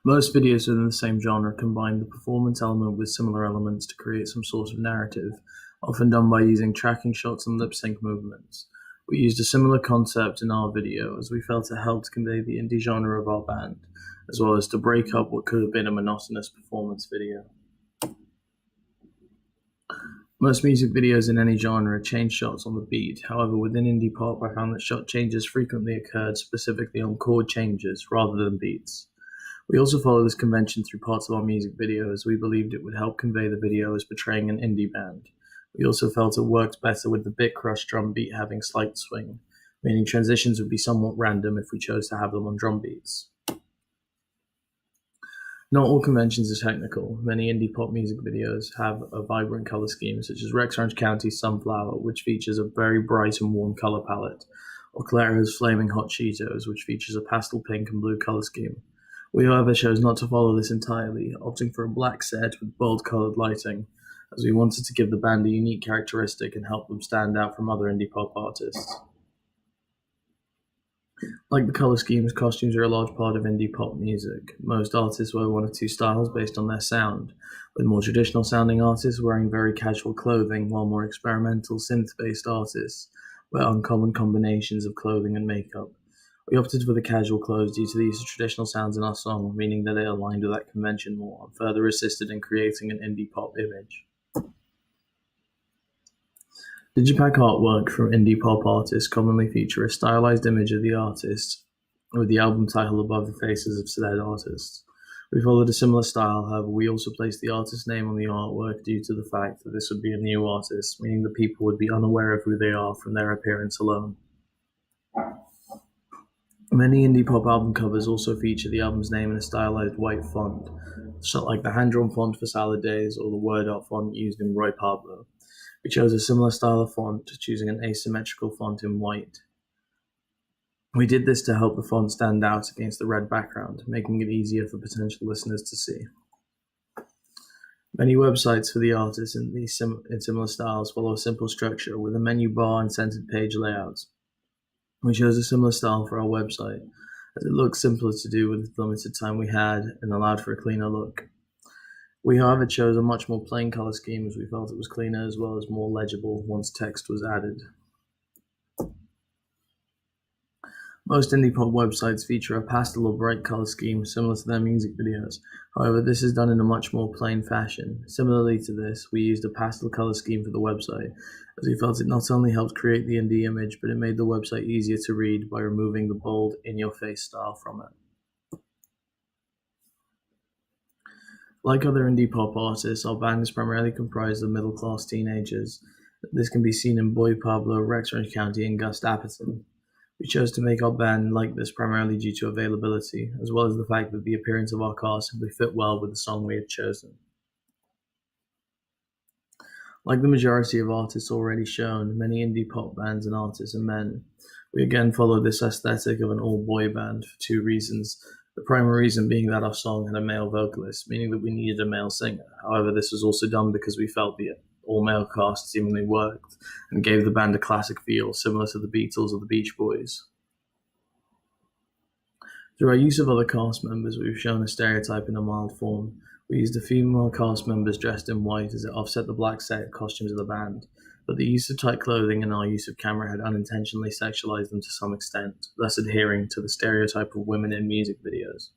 Most videos within the same genre combine the performance element with similar elements to create some sort of narrative, often done by using tracking shots and lip sync movements. We used a similar concept in our video as we felt it helped convey the indie genre of our band, as well as to break up what could have been a monotonous performance video. Most music videos in any genre change shots on the beat. However, within indie pop, I found that shot changes frequently occurred specifically on chord changes rather than beats. We also follow this convention through parts of our music video as we believed it would help convey the video as portraying an indie band. We also felt it worked better with the bit crush drum beat having slight swing, meaning transitions would be somewhat random if we chose to have them on drum beats. Not all conventions are technical. Many indie pop music videos have a vibrant color scheme, such as Rex Orange County's Sunflower, which features a very bright and warm color palette, or Clara's Flaming Hot Cheetos, which features a pastel pink and blue color scheme. We, however, chose not to follow this entirely, opting for a black set with bold-colored lighting, as we wanted to give the band a unique characteristic and help them stand out from other indie pop artists. Like the color schemes, costumes are a large part of indie pop music. Most artists wear one of two styles based on their sound, with more traditional-sounding artists wearing very casual clothing, while more experimental synth-based artists wear uncommon combinations of clothing and makeup. We opted for the casual clothes due to the use of traditional sounds in our song, meaning that it aligned with that convention more and further assisted in creating an indie pop image. Digipack artwork from indie pop artists commonly feature a stylized image of the artist with the album title above the faces of said artists. We followed a similar style, however we also placed the artist's name on the artwork due to the fact that this would be a new artist, meaning that people would be unaware of who they are from their appearance alone. Many indie pop album covers also feature the album's name in a stylized white font, like the hand-drawn font for Salad Days or the word art font used in Roy Pablo. We chose a similar style of font, choosing an asymmetrical font in white. We did this to help the font stand out against the red background, making it easier for potential listeners to see. Many websites for the artists in similar styles follow a simple structure with a menu bar and centered page layouts. We chose a similar style for our website, as it looked simpler to do with the limited time we had and allowed for a cleaner look. We, however, chose a much more plain color scheme as we felt it was cleaner as well as more legible once text was added. Most indie pop websites feature a pastel or bright color scheme similar to their music videos. However, this is done in a much more plain fashion. Similarly to this, we used a pastel color scheme for the website, as we felt it not only helped create the indie image, but it made the website easier to read by removing the bold, in-your-face style from it. Like other indie pop artists, our band is primarily comprised of middle-class teenagers. This can be seen in Boy Pablo, Rex Orange County, and Gus Dapperton. We chose to make our band like this primarily due to availability, as well as the fact that the appearance of our cast simply fit well with the song we had chosen. Like the majority of artists already shown, many indie pop bands and artists are men. We again followed this aesthetic of an all-boy band for two reasons. The primary reason being that our song had a male vocalist, meaning that we needed a male singer. However, this was also done because we felt the all-male cast seemingly worked and gave the band a classic feel, similar to the Beatles or the Beach Boys. Through our use of other cast members, we've shown a stereotype in a mild form. We used the female cast members dressed in white as it offset the black set costumes of the band, but the use of tight clothing and our use of camera had unintentionally sexualized them to some extent, thus adhering to the stereotype of women in music videos.